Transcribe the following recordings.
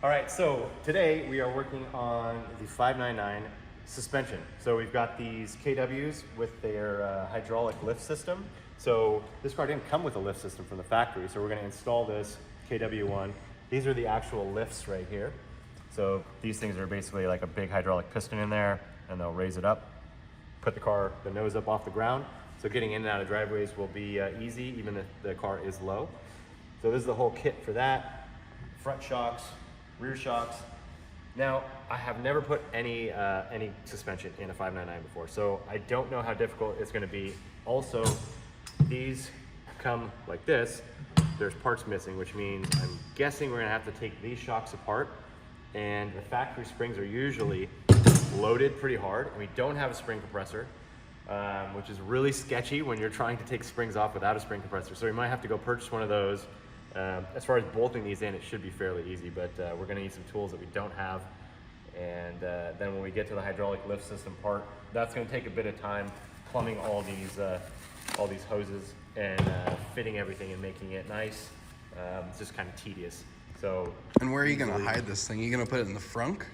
All right, so today we are working on the 599 suspension. So we've got these KWs with their hydraulic lift system. So this car didn't come with a lift system from the factory, so we're gonna install this KW1. These are the actual lifts right here. So these things are basically like a big hydraulic piston in there, and they'll raise it up, put the nose up off the ground. So getting in and out of driveways will be easy, even if the car is low. So this is the whole kit for that. Front shocks, rear shocks. Now, I have never put any suspension in a 599 before, so I don't know how difficult it's gonna be. Also, these come like this. There's parts missing, which means I'm guessing we're gonna have to take these shocks apart, and the factory springs are usually loaded pretty hard, and we don't have a spring compressor, which is really sketchy when you're trying to take springs off without a spring compressor. So we might have to go purchase one of those. As far as bolting these in, it should be fairly easy, but we're gonna need some tools that we don't have. And then when we get to the hydraulic lift system part, that's gonna take a bit of time, plumbing all these hoses and fitting everything and making it nice. It's just kind of tedious. So. And where are you gonna hide this thing? Are you gonna put it in the frunk?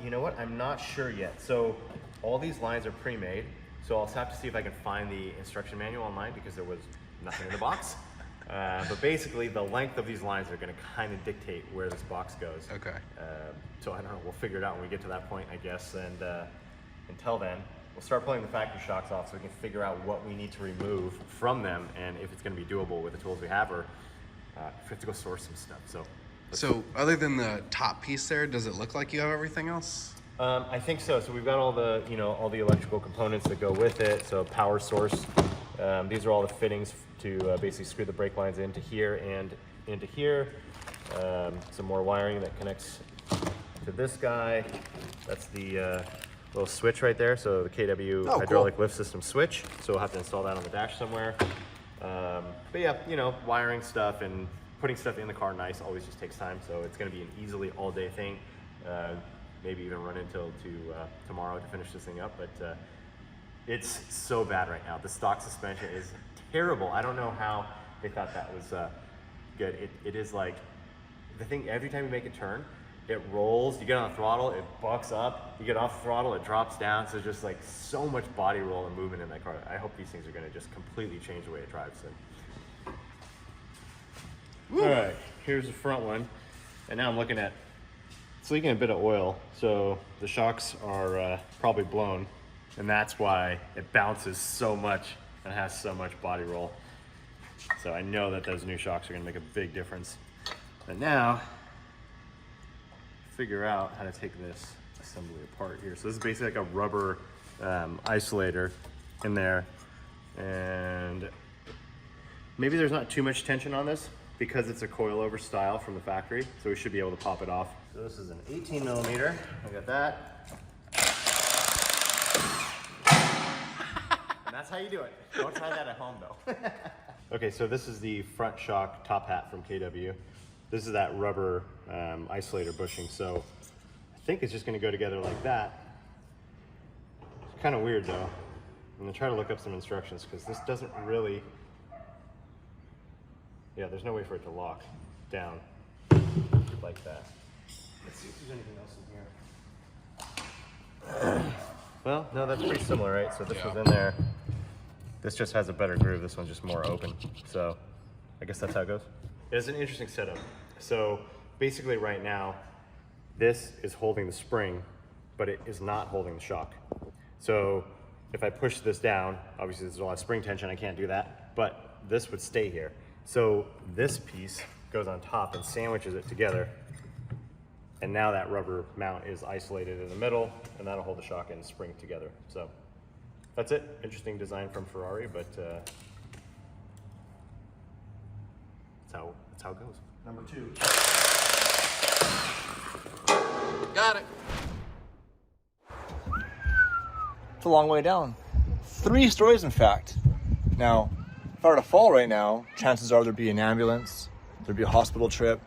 You know what, I'm not sure yet. So all these lines are pre-made. So I'll have to see if I can find the instruction manual online because there was nothing in the box. But basically, the length of these lines are going to kind of dictate where this box goes. Okay. So I don't know. We'll figure it out when we get to that point, I guess. And until then, we'll start pulling the factory shocks off so we can figure out what we need to remove from them and if it's going to be doable with the tools we have, or if we have to go source some stuff. So other than the top piece there, does it look like you have everything else? I think so. So we've got all the electrical components that go with it. So power source. These are all the fittings to basically screw the brake lines into here and into here. Some more wiring that connects to this guy. That's the little switch right there. So the KW hydraulic lift system switch. So we'll have to install that on the dash somewhere. But yeah, wiring stuff and putting stuff in the car nice always just takes time. So it's going to be an easily all day thing. Maybe even run until tomorrow to finish this thing up. But it's so bad right now. The stock suspension is terrible. I don't know how they thought that was good. It is like, the thing, every time you make a turn, it rolls, you get on the throttle, it bucks up, you get off the throttle, it drops down. So just like so much body roll and movement in that car. I hope these things are gonna just completely change the way it drives. All right, here's the front one. And now I'm looking at, it's leaking a bit of oil. So the shocks are probably blown. And that's why it bounces so much and has so much body roll. So I know that those new shocks are gonna make a big difference. And now, figure out how to take this assembly apart here. So this is basically like a rubber isolator in there. And maybe there's not too much tension on this because it's a coilover style from the factory. So we should be able to pop it off. So this is an 18 millimeter, I got that. That's how you do it. Don't try that at home though. Okay, so this is the front shock top hat from KW. This is that rubber isolator bushing. So I think it's just gonna go together like that. It's kind of weird though. I'm gonna try to look up some instructions because this doesn't really, yeah, there's no way for it to lock down like that. Let's see if there's anything else in here. Well, no, that's pretty similar, right? So this was in there. This just has a better groove. This one's just more open. So I guess that's how it goes. It's an interesting setup. So basically right now, this is holding the spring, but it is not holding the shock. So if I push this down, obviously there's a lot of spring tension, I can't do that, but this would stay here. So this piece goes on top and sandwiches it together. And now that rubber mount is isolated in the middle, and that'll hold the shock and spring together. So that's it. Interesting design from Ferrari, but that's how it goes. Number 2. Got it. It's a long way down. 3 stories, in fact. Now, if I were to fall right now, chances are there'd be an ambulance, there'd be a hospital trip,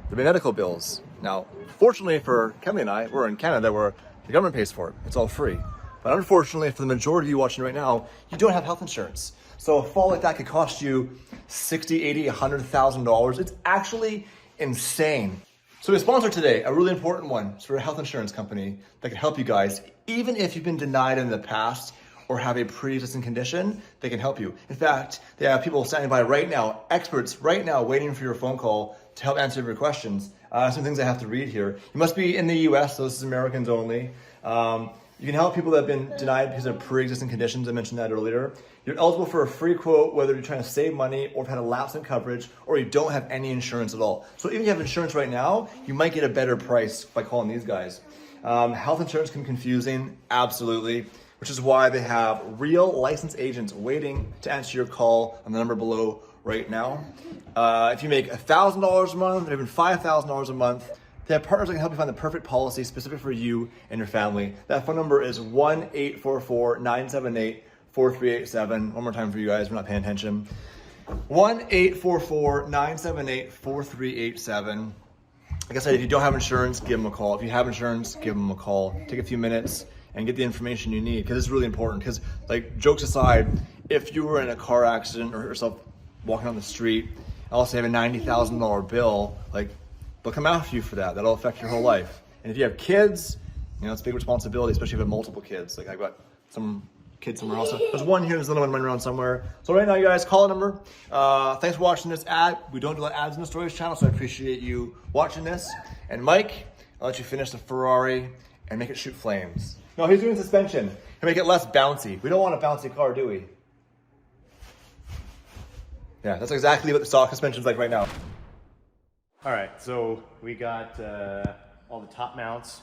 there'd be medical bills. Now, fortunately for Kevin and I, we're in Canada where the government pays for it. It's all free. But unfortunately for the majority of you watching right now, you don't have health insurance. So a fall like that could cost you $60,000, $80,000, $100,000. It's actually insane. So we sponsored today, a really important one. It's for a health insurance company that can help you guys. Even if you've been denied in the past or have a pre-existing condition, they can help you. In fact, they have people standing by right now, experts right now waiting for your phone call to help answer your questions. Some things I have to read here. You must be in the US, so this is Americans only. You can help people that have been denied because of pre-existing conditions. I mentioned that earlier. You're eligible for a free quote whether you're trying to save money or have had a lapse in coverage or you don't have any insurance at all. So even if you have insurance right now, you might get a better price by calling these guys. Health insurance can be confusing, absolutely, which is why they have real licensed agents waiting to answer your call on the number below right now. If you make $1,000 a month or even $5,000 a month, they have partners that can help you find the perfect policy specific for you and your family. That phone number is 1-844-978-4387. One more time for you guys, we're not paying attention. 1-844-978-4387. Like I said, if you don't have insurance, give them a call. If you have insurance, give them a call. Take a few minutes and get the information you need because it's really important. Because, like, jokes aside, if you were in a car accident or yourself walking on the street, and also have a $90,000 bill, like, they'll come after you for that. That'll affect your whole life. And if you have kids, you know, it's a big responsibility, especially if you have multiple kids. Like, I've got some kids somewhere else. There's one here, there's another one running around somewhere. So right now, you guys, call a number. Thanks for watching this ad. We don't do ads in the Stories channel, so I appreciate you watching this. And Mike, I'll let you finish the Ferrari and make it shoot flames. No, he's doing suspension. He'll make it less bouncy. We don't want a bouncy car, do we? Yeah, that's exactly what the stock suspension's like right now. All right, so we got all the top mounts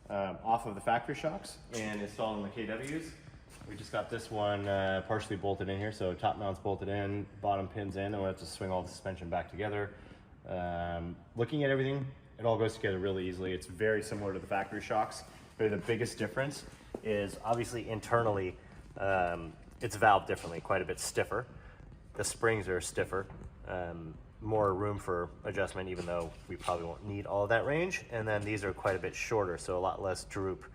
off of the factory shocks and installed in the KWs. We just got this one partially bolted in here, so top mount's bolted in, bottom pins in, and we'll have to swing all the suspension back together. Looking at everything, it all goes together really easily. It's very similar to the factory shocks, but the biggest difference is obviously internally, it's valved differently, quite a bit stiffer. The springs are stiffer. More room for adjustment, even though we probably won't need all of that range. And then these are quite a bit shorter, so a lot less droop.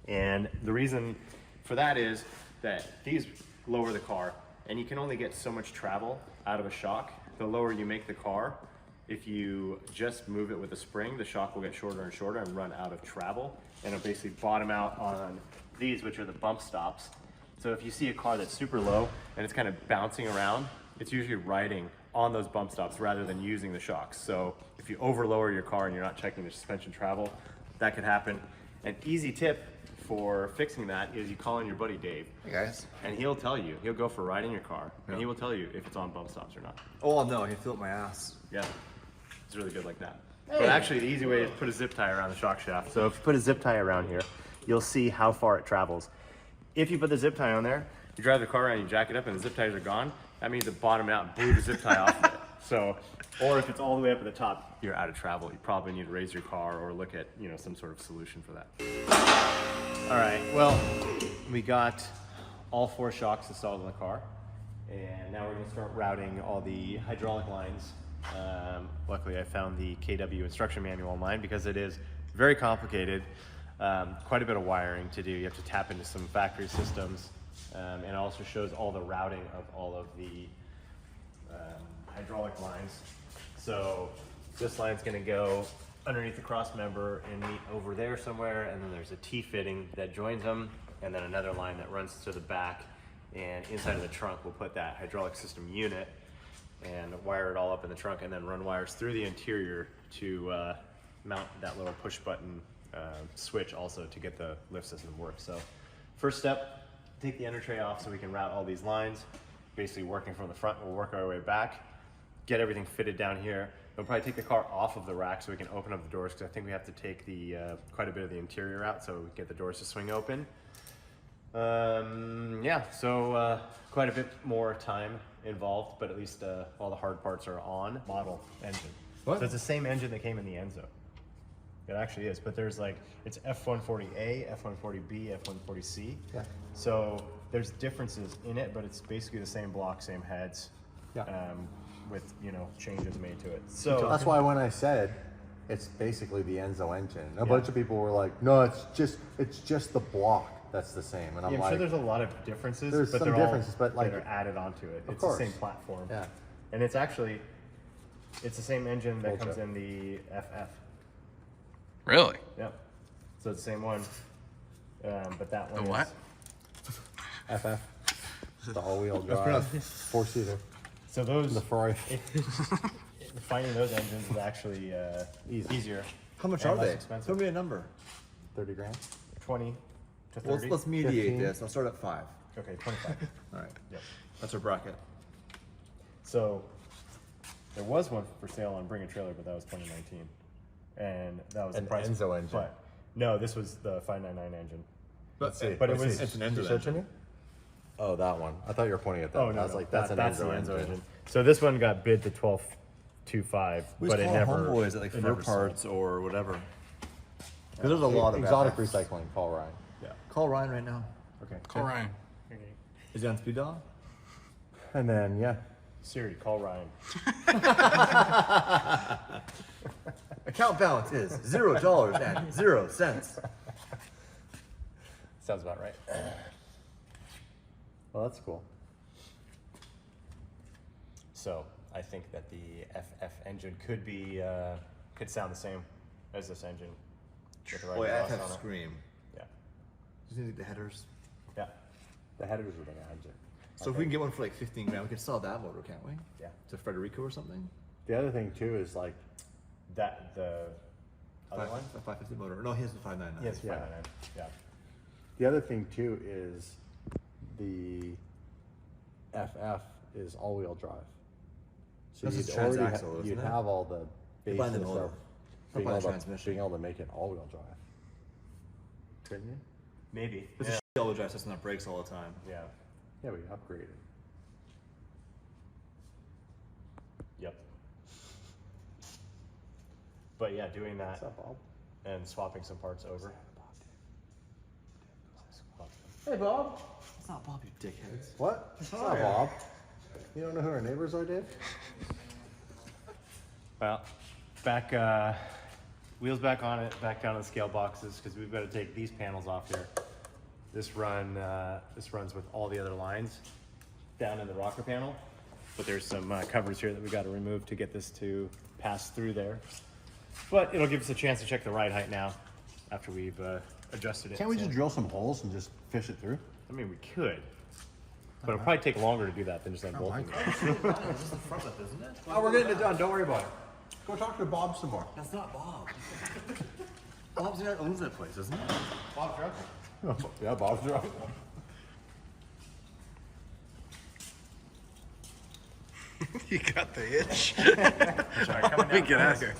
And the reason for that is that these lower the car, and you can only get so much travel out of a shock. The lower you make the car, if you just move it with a spring, the shock will get shorter and shorter and run out of travel. And it'll basically bottom out on these, which are the bump stops. So if you see a car that's super low and it's kind of bouncing around, it's usually riding on those bump stops rather than using the shocks. So if you over lower your car and you're not checking the suspension travel, that could happen. An easy tip for fixing that is you call in your buddy Dave. Hey guys. And he'll tell you, he'll go for a ride in your car and he will tell you if it's on bump stops or not. Oh no, he filled my ass. Yeah, it's really good like that. Hey. But actually the easy way is put a zip tie around the shock shaft. So if you put a zip tie around here, you'll see how far it travels. If you put the zip tie on there, you drive the car around, you jack it up and the zip ties are gone, that means it bottomed out and blew the zip tie off of it. So, or if it's all the way up at the top, you're out of travel. You probably need to raise your car or look at, you know, some sort of solution for that. All right, well, we got all 4 shocks installed in the car. And now we're gonna start routing all the hydraulic lines. Luckily I found the KW instruction manual online because it is very complicated. Quite a bit of wiring to do. You have to tap into some factory systems. And it also shows all the routing of all of the hydraulic lines. So this line's gonna go underneath the cross member and meet over there somewhere, and then there's a T-fitting that joins them, and then another line that runs to the back, and inside of the trunk we'll put that hydraulic system unit and wire it all up in the trunk, and then run wires through the interior to mount that little push button switch also to get the lift system to work. So first step, take the under tray off so we can route all these lines. Basically working from the front, we'll work our way back, get everything fitted down here. We'll probably take the car off of the rack so we can open up the doors, because I think we have to take the quite a bit of the interior out so we can get the doors to swing open. Yeah, so quite a bit more time involved, but at least all the hard parts are on. Model engine. What? So it's the same engine that came in the Enzo. It actually is, but there's like, it's F140A, F140B, F140C. Yeah. So there's differences in it, but it's basically the same block, same heads, with, you know, changes made to it. So that's why when I said it's basically the Enzo engine, a bunch of people were like, no, it's just the block that's the same. And I'm like, sure there's a lot of differences, there's but some they're differences, all but like, that are added onto it. It's course. The same platform. Yeah. And it's actually, it's the same engine that comes in the FF. Really? Yep. So it's the same one, but that one The what? FF. The all-wheel drive, four-seater. So those, The Ferrari. finding those engines is actually easier. How much and are less they? expensive. Tell me a number. 30 grand. 20 to 30. Well, let's mediate 15. this. I'll start at 5. Okay, 25. All right. Yep. That's our bracket. So there was one for sale on Bring a Trailer, but that was 2019, and that was An the price. Enzo engine. But no, this was the 599 engine. Let's see. But it Let's was. see. It's an Did you Enzo show it to engine. me? Oh, that one. I thought you were pointing at that. Oh no, I was no, like, that's that- an that's Enzo, the Enzo engine. So this one got bid to 12.25, We but just it call never. homeboys at like it Fur never sold. Parts or whatever. Because there's a lot of Exotic FFs. recycling. Call Ryan. Yeah. Call Ryan right now. Okay. Call Ryan. Okay. Is he on speed dial? And then yeah, Siri, call Ryan. Account balance is $0.00. Sounds about right. well that's cool. So I think that the FF engine could be could sound the same as this engine. with the right Boy, exhaust FF on it. scream. Yeah. Just need the headers. Yeah. The headers are the engine. So if we can get one for like 15 grand, we could sell that motor, can't we? Yeah. To Federico or something? The other thing too is like, That the other one. A 550 motor. No, he has the 599. Yes, Yeah. 599. Yeah. the other thing too is the FF is all-wheel drive. So That's you'd just already transaxle, isn't you'd it? have all the You're buying the basis motor. of Not buying the transmission. being able to make it all-wheel drive. Couldn't you? Maybe. It's Yeah. a all-wheel drive system that breaks all the time. Yeah. Yeah, we upgraded. Yep. But yeah, doing that What's up, Bob? and swapping some parts over. Hey, Bob. It's not Bob, you dickheads. What? What's up, Bob? You don't know who our neighbors are, Dave? Well, back wheels back on it, back down to the scale boxes because we've got to take these panels off here. This runs with all the other lines down in the rocker panel, but there's some covers here that we got to remove to get this to pass through there. But it'll give us a chance to check the ride height now after we've adjusted it. Can't we So- just drill some holes and just fish it through? I mean, we could, but it'll probably take longer to do that than just unbolting it. This is the front lip, isn't it? Oh, we're getting it done. Don't worry about it. Go talk to Bob some more. That's not Bob. Bob's the guy that owns that place, isn't it? Bob, drunk? Yeah, Bob's right. You got the itch. Sorry, coming Let me down. get out of here.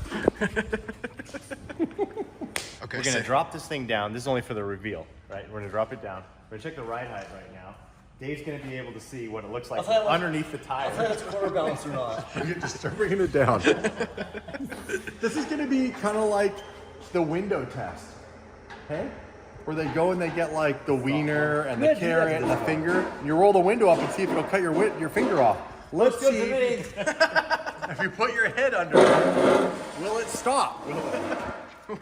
Okay, We're gonna drop this thing down. This is only for the reveal, right? We're gonna drop it down. We're gonna check the ride height right now. Dave's gonna be able to see what it looks like tell you what- underneath the tire. it's quarter balance or not. You're just start bringing it down. This is going to be kind of like the window test, okay? Where they go and they get like the wiener and the carrot and the finger. And you roll the window up and see if it'll cut your finger off. Let's see if you put your head under it, will it stop?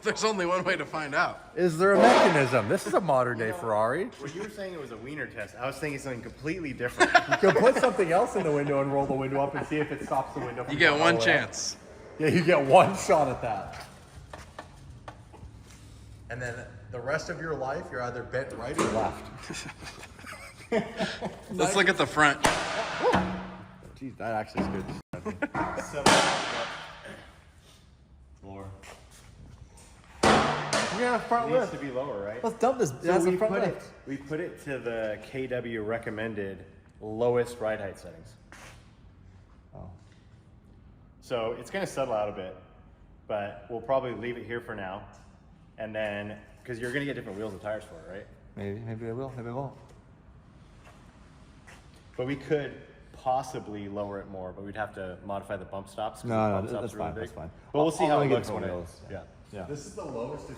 There's only one way to find out. Is there a mechanism? This is a modern day Ferrari. When you were saying it was a wiener test, I was thinking something completely different. You can put something else in the window and roll the window up and see if it stops the window from You get going one all the way up. chance. Yeah, you get one shot at that. And then the rest of your life, you're either bent right or left. Let's look at the front. Jeez, that actually scared the shit out of me. Floor. Yeah, front It needs lift. to be lower, right? Let's dump this. So That's the we front put lift. we put it to the KW recommended lowest ride height settings. Oh. So it's gonna settle out a bit, but we'll probably leave it here for now. And then, because you're gonna get different wheels and tires for it, right? Maybe I will. Maybe I won't. But we could possibly lower it more, but we'd have to modify the bump stops. 'cause No, the no, bump stops that's are really fine, big. that's fine. But we'll see I'll how it only get looks when 20 it. wheels. Yeah. Yeah. This is the lowest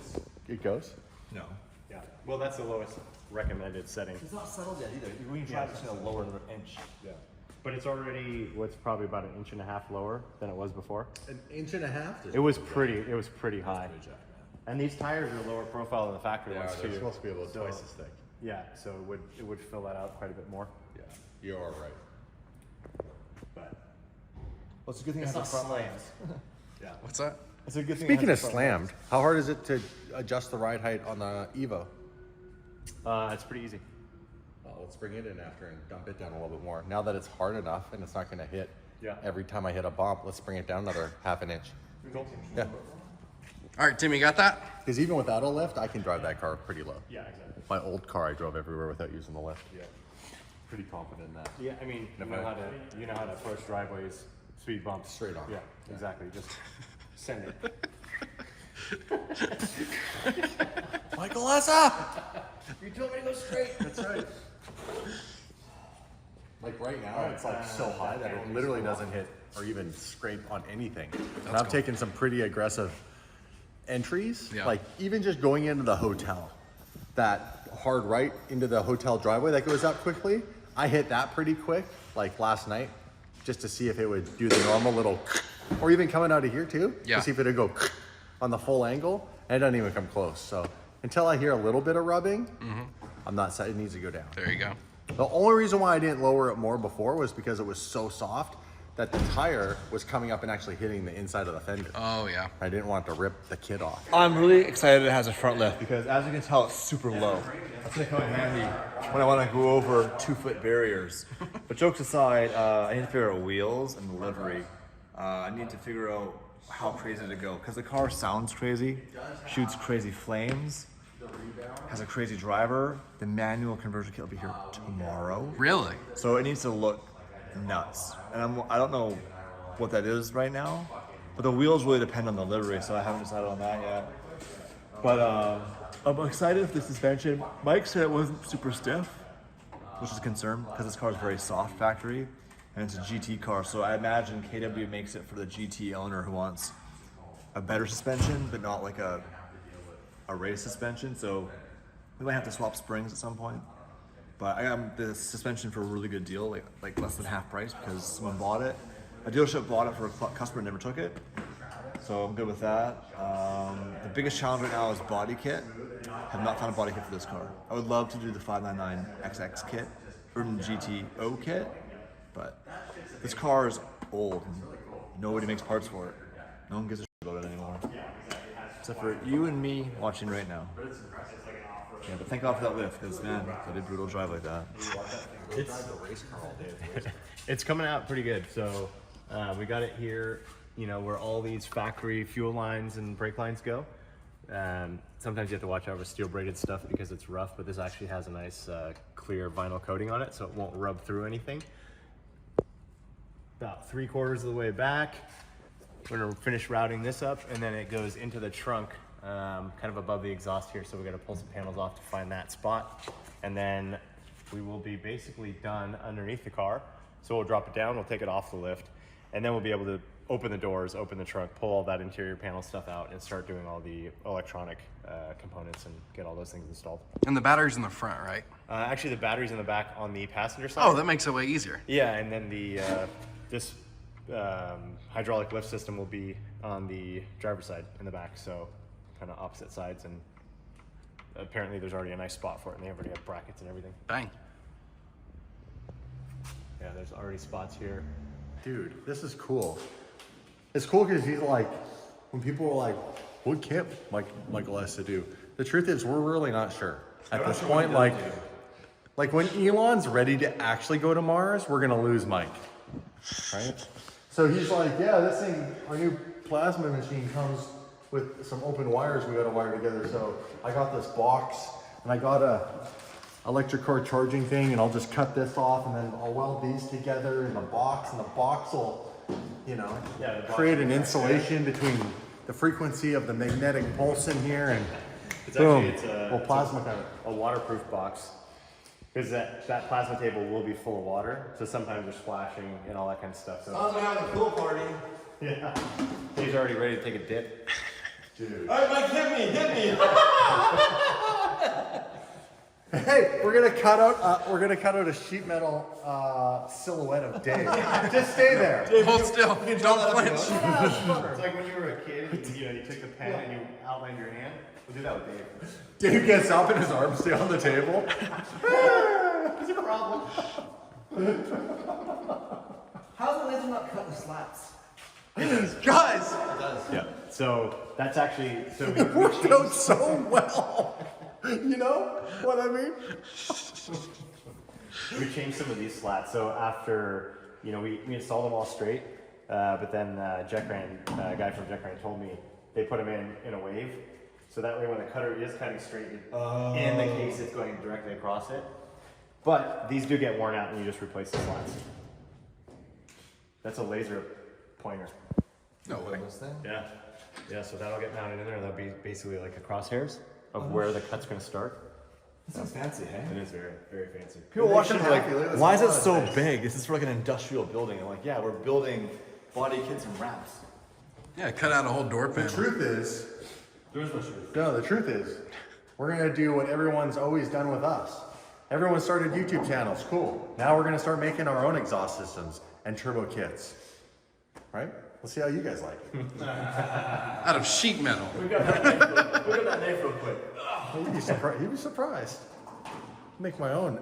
it goes. No. Yeah. Well, that's the lowest recommended setting. It's not settled yet either. When you drive, it's gonna lower another inch. Yeah. But it's already what's probably about 1.5 inches lower than it was before. An inch and a half? It was pretty high. And these tires are lower profile than the factory ones too. They're supposed to be about So- twice as thick. Yeah, so it would fill that out quite a bit more. Yeah, you are right. But Well, it's a good thing I it's have not the front science. lift. Yeah. What's that? It's a good thing. Speaking of slammed, how hard is it to adjust the ride height on the Evo? It's pretty easy. Well, let's bring it in after and dump it down a little bit more. Now that it's hard enough and it's not going to hit every time I hit a bump, let's bring it down another half an inch. Cool. Yeah. All right, Tim, you got that? Because even without a lift, I can drive that car pretty low. Yeah, exactly. My old car, I drove everywhere without using the lift. Yeah. Pretty confident in that. Yeah, I mean, you know how to approach driveways, speed bumps. Straight on. Yeah, exactly. Just send it. Michael Essa! You told me to go straight. That's right. Like right now, it's like so high that it literally doesn't hit or even scrape on anything. And I've taken some pretty aggressive entries, like even just going into the hotel, that hard right into the hotel driveway that goes up quickly. I hit that pretty quick, like last night, just to see if it would do the normal little, or even coming out of here too, to see if it would go on the full angle, and it doesn't even come close. So until I hear a little bit of rubbing, I'm not saying it needs to go down. There you go. The only reason why I didn't lower it more before was because it was so soft that the tire was coming up and actually hitting the inside of the fender. Oh, yeah. I didn't want to rip the kit off. I'm really excited it has a front lift because as you can tell, it's super low. That's gonna come in handy when I want to go over 2-foot barriers. But jokes aside, I need to figure out wheels and the livery. I need to figure out how crazy to go because the car sounds crazy, shoots crazy flames, has a crazy driver. The manual conversion kit will be here tomorrow. Really? So it needs to look nuts. And I don't know what that is right now, but the wheels really depend on the livery, so I haven't decided on that yet. But I'm excited for the suspension. Mike said it wasn't super stiff, which is a concern because this car is very soft factory and it's a GT car. So I imagine KW makes it for the GT owner who wants a better suspension, but not like a race suspension. So we might have to swap springs at some point. But I got the suspension for a really good deal, like less than half price because someone bought it. A dealership bought it for a customer and never took it. So I'm good with that. The biggest challenge right now is body kit. Have not found a body kit for this car. I would love to do the 599XX kit or the GTO kit, but this car is old. Nobody makes parts for it. No one gives a shit about it anymore. Except for you and me watching right now. Yeah, but thank God for that lift, because man, I did brutal drive like that. It's coming out pretty good. So we got it here, you know, where all these factory fuel lines and brake lines go. Sometimes you have to watch out for steel braided stuff because it's rough, but this actually has a nice clear vinyl coating on it, so it won't rub through anything. About 3/4 of the way back. We're gonna finish routing this up, and then it goes into the trunk, kind of above the exhaust here. So we got to pull some panels off to find that spot, and then we will be basically done underneath the car. So we'll drop it down, we'll take it off the lift, and then we'll be able to open the doors, open the trunk, pull all that interior panel stuff out, and start doing all the electronic components and get all those things installed. And the battery's in the front, right? Actually, the battery's in the back on the passenger side. Oh, that makes it way easier. Yeah, and then the this hydraulic lift system will be on the driver's side in the back, so kind of opposite sides, and apparently there's already a nice spot for it, and they already have brackets and everything. Bang. Yeah, there's already spots here. Dude, this is cool. It's cool because he's like, when people are like, what can't Michael has to do? The truth is, we're really not sure. At this point, like when Elon's ready to actually go to Mars, we're gonna lose Mike, right? So he's like, yeah, this thing, our new plasma machine comes with some open wires we gotta wire together. So I got this box, and I got a electric car charging thing, and I'll just cut this off, and then I'll weld these together in the box, and the box will, you know, create an insulation between the frequency of the magnetic pulse in here, and boom, plasma cutter. A waterproof box, because that plasma table will be full of water, so sometimes there's splashing and all that kind of stuff. So Sounds like having a pool party. yeah, he's already ready to take a dip. Dude. All right, Mike, hit me. Hey, we're gonna cut out a sheet metal silhouette of Dave. Just stay there. Hold still. Don't flinch. It's like when you were a kid, you took the pen and you outlined your hand. We'll do that with Dave. Dave gets up and his arms stay on the table. There's a problem. How's the laser not cut the slats? Guys! Yeah. So that's actually, so we It worked out changed, so well. You know what I mean? we changed some of these slats. So after, you know, we installed them all straight, but then Jack Rand, a guy from Jack Rand told me they put them in a wave. So that way when the cutter is cutting straight, in the case it's going directly across it. But these do get worn out and you just replace the slats. That's a laser pointer. No way. Yeah. Yeah, so that'll get mounted in there. That'll be basically like a crosshairs of where the cut's going to start. This sounds fancy, hey? It is very, very fancy. People watching are like, happy. Look at this why is it wall so space." big? This is for like an industrial building. I'm like, yeah, we're building body kits and ramps. Yeah, cut out a whole door The panel. truth is, There's no truth. no, the truth is, we're gonna do what everyone's always done with us. Everyone started YouTube channels, cool. Now we're gonna start making our own exhaust systems and turbo kits. Right? Let's see how you guys like it. Out of sheet metal. We got that knife real quick. You'd be surprised. Make my own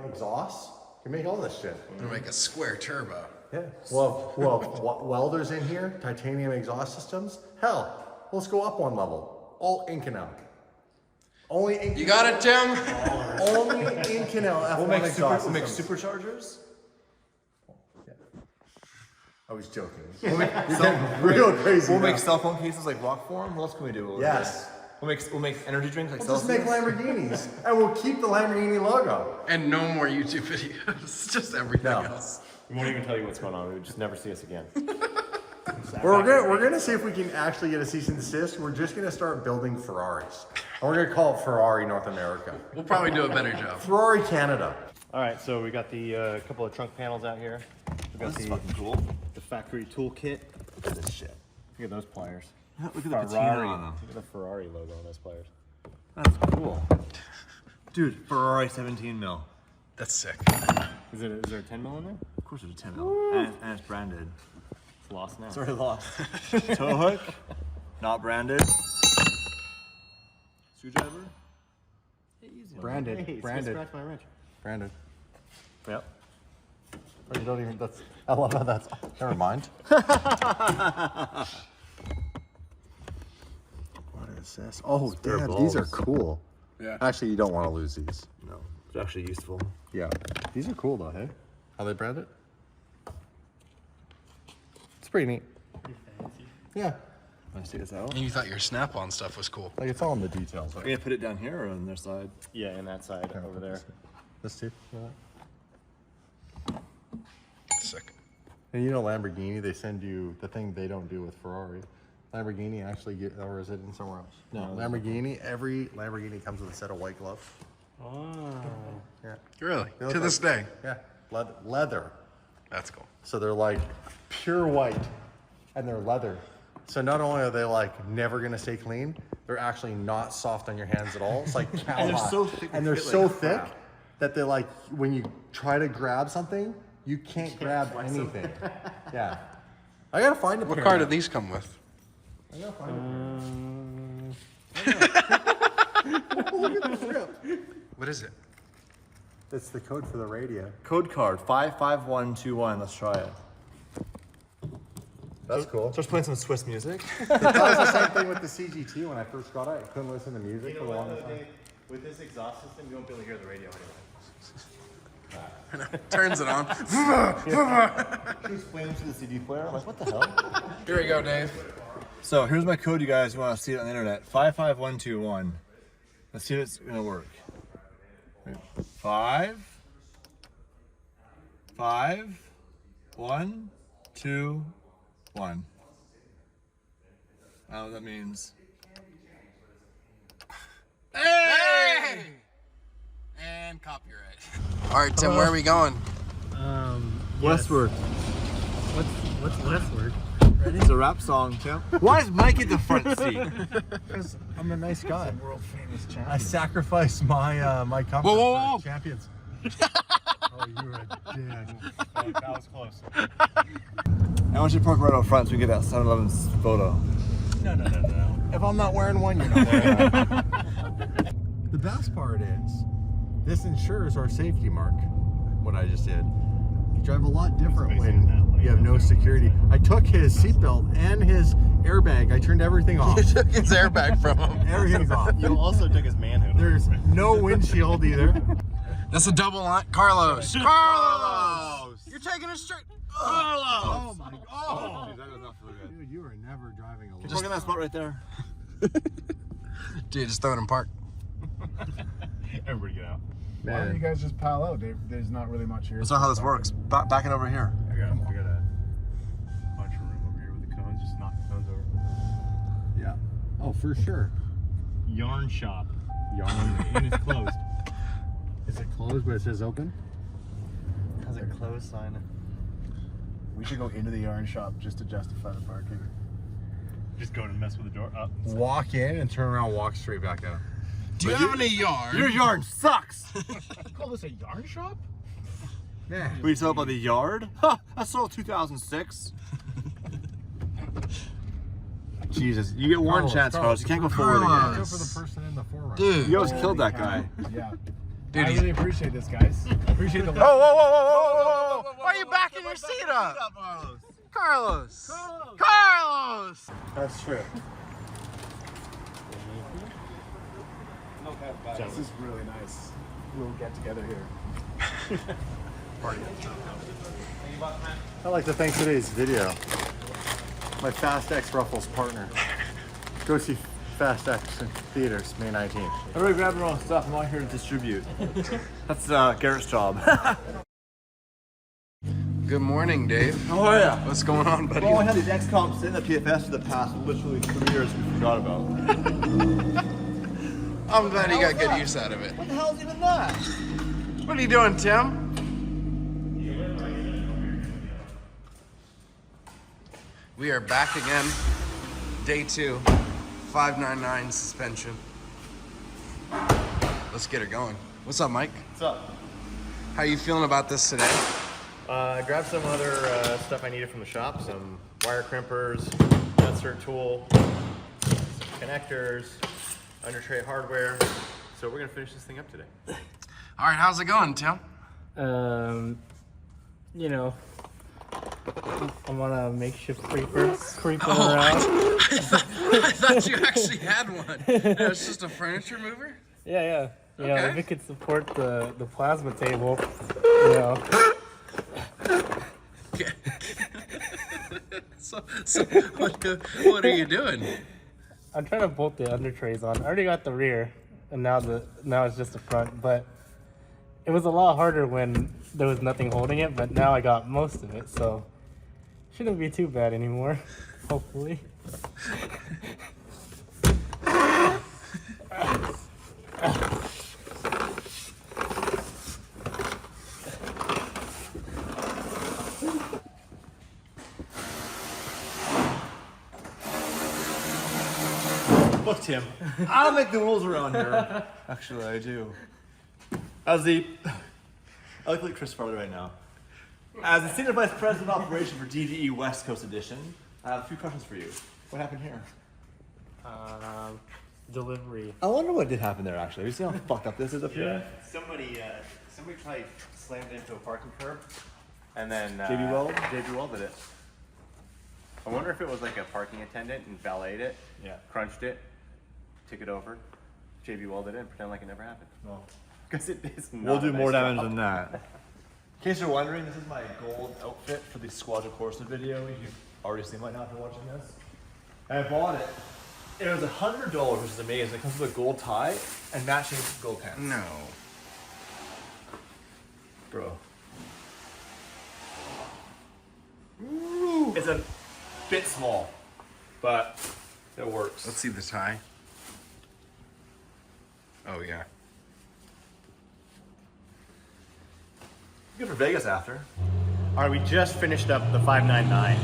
exhausts. You make all this shit. I'm gonna make a square turbo. Yeah. Well, welders in here, titanium exhaust systems. Hell, let's go up one level. All in canal. Only in You got it, Tim? Only in canal F1 We'll make, exhaust we'll make systems. superchargers. I was joking. You're getting real crazy. We'll now. make cell phone cases like rock form. What else can we do? Yes. We'll make energy drinks like We'll just make Celsius. Lamborghinis, and we'll keep the Lamborghini logo. And no more YouTube videos. Just everything No. else. We won't even tell you what's going on. We would just never see us again. We're gonna see if we can actually get a cease and desist. We're just gonna start building Ferraris, and we're gonna call it Ferrari North America, We'll probably do a better job. Ferrari Canada. All right, so we got the couple of trunk panels out here. We got This is the, fucking cool. the factory toolkit. Look at this shit. Look at those pliers. Look at the patina Ferrari. on them. Look at the Ferrari logo on those pliers. That's cool. Dude, Ferrari 17 mil. That's sick. Is there a 10 mil in there? Of course there's a 10 mil. And it's branded. It's lost now. It's already lost. Tow hook, not branded. Screwdriver. Branded, Hey, it's gonna branded, scratch my wrench. branded. Yep. Oh, you don't even. That's. I love how that's. Never mind. What is this? Oh, damn, these are balls. cool. Yeah. Actually, you don't want to lose these. No, it's actually useful. Yeah. These are cool though, hey? Are they branded? It's pretty neat. Yeah. Let's take this out. And you thought your Snap-on stuff was cool. Like it's all in the details. We're gonna put it down here or on their side. Yeah, and that side over there. This too. Sick. And you know Lamborghini, they send you the thing they don't do with Ferrari. Lamborghini actually get, or is it in somewhere else? No, Lamborghini. Every Lamborghini comes with a set of white gloves. Oh. Yeah. Really? They look To this day. Yeah. Leather. That's cool. So they're like pure white, and they're leather. So not only are they like never gonna stay clean, they're actually not soft on your hands at all. It's like cowhide. And they're so thick And they they're fit so like thick crap. that they're like when you try to grab something, you can't grab anything. Yeah. I gotta find a What pair car now. do these come with? I gotta find Look at the strip. What is it? That's the code for the radio. Code card 55121. Let's try it. That's cool. Starts playing some Swiss music. That was the same thing with the CGT when I first got it. I couldn't listen to music for the longest time. With this exhaust system, you won't be able to hear the radio anyway. Turns it on. She was playing through the CD player. I'm like, what the hell? Here we go, Dave. So here's my code, you guys. You want to see it on the internet? 55121. Let's see if it's gonna work. 5, 1, 2, 1. I don't know what that means. Hey! And copyright. All right, Tim, where are we going? Westward. What's westward? It's a rap song, Tim. Why is Mike in the front seat? Because I'm a nice guy. World famous champion. I sacrificed my my comfort Whoa, whoa, whoa. for champions. Oh, you were a dick. That was close. I want you to park right out front so we can get that 7-Eleven photo. No. If I'm not wearing one, you're not wearing one. The best part is, this ensures our safety mark. What I just did. You drive a lot different when You have no security. I took his seatbelt and his airbag. I turned everything off. You took his airbag from him. Everything's off. You also took his manhood. There's no windshield either. That's a double line. Carlos. Carlos. You're taking it straight. Carlos. Oh my god. Dude, that does not feel good. Dude, you are never driving alone. Just look at that spot right there. Dude, just throw it in park. Everybody get out. Why don't you guys just pile out? There's not really much here. That's not how this works. Backing over here. I got a bunch of room over here with the cones. Just knock the cones over. Yeah. Oh, for sure. Yarn shop. And it's closed. Is it closed but it says open? It has a closed sign. We should go into the yarn shop just to justify the parking. Just go to mess with the door up. Walk in and turn around, walk straight back out. Do you have any yard? Your yard sucks. Call this a yarn shop? Yeah. We sell by the yard? Huh, I sold 2006. Jesus, you get one Carlos, chance, Carlos. You can't go forward Carlos. again. Go for the person in the forerunner. Dude. You almost killed that guy. Yeah. Dude, I really appreciate this, guys. Appreciate the Whoa, whoa, whoa, whoa, whoa, Why are you backing your seat up? Carlos. Carlos. That's true. This is really nice. We'll get together here. I'd like to thank today's video. My Fast X Ruffles partner. Go see Fast X in theaters, May 19th. Everybody grab their own stuff. I'm not here to distribute. That's Garrett's job. Good morning, Dave. How are ya? What's going on, buddy? Well, we had these XCOMs in the PFS for the past literally 3 years we forgot about. I'm glad you got good use out of it. What the hell is even that? What are you doing, Tim? We are back again. Day 2. 599 suspension. Let's get her going. What's up, Mike? What's up? How you feeling about this today? I grabbed some other stuff I needed from the shop. Some wire crimpers, insert tool, some connectors, under tray hardware. So we're gonna finish this thing up today. All right, how's it going, Tim? You know, I'm on a makeshift creeper, creeping Oh, around. I thought you actually had one. It was just a furniture mover? Yeah. You know, Okay. if it could support the plasma table, you know. Okay. so what are you doing? I'm trying to bolt the under trays on. I already got the rear, and now it's just the front. But it was a lot harder when there was nothing holding it. But now I got most of it, so shouldn't be too bad anymore. Hopefully. Look, Tim, I don't make the rules around here. Actually, I do. I look like Chris Farley right now. As the Senior Vice President of Operation for DVE West Coast Edition, I have a few questions for you. What happened here? Delivery. I wonder what did happen there, actually. You see how fucked up this is up here? Somebody probably slammed into a parking curb, and then JB Weld? JB welded it. I wonder if it was like a parking attendant and valeted it, crunched it, took it over, JB welded it, and pretend like it never happened. No. Because it is not We'll a do nice more damage job. than that. In case you're wondering, this is my gold outfit for the Squadra Corsa video. You've already seen right now if you're watching this. And I bought it. It was $100, which is amazing. It comes with a gold tie and matching gold pants. No. Bro. It's a bit small, but it works. Let's see the tie. Oh yeah. Good for Vegas after. All right, we just finished up the 599.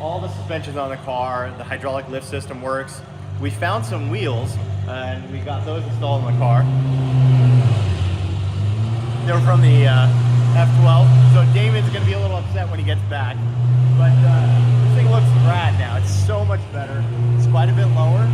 All the suspension's on the car, the hydraulic lift system works. We found some wheels, and we got those installed in the car. They were from the F12, so Damon's gonna be a little upset when he gets back. But this thing looks rad now. It's so much better. It's quite a bit lower.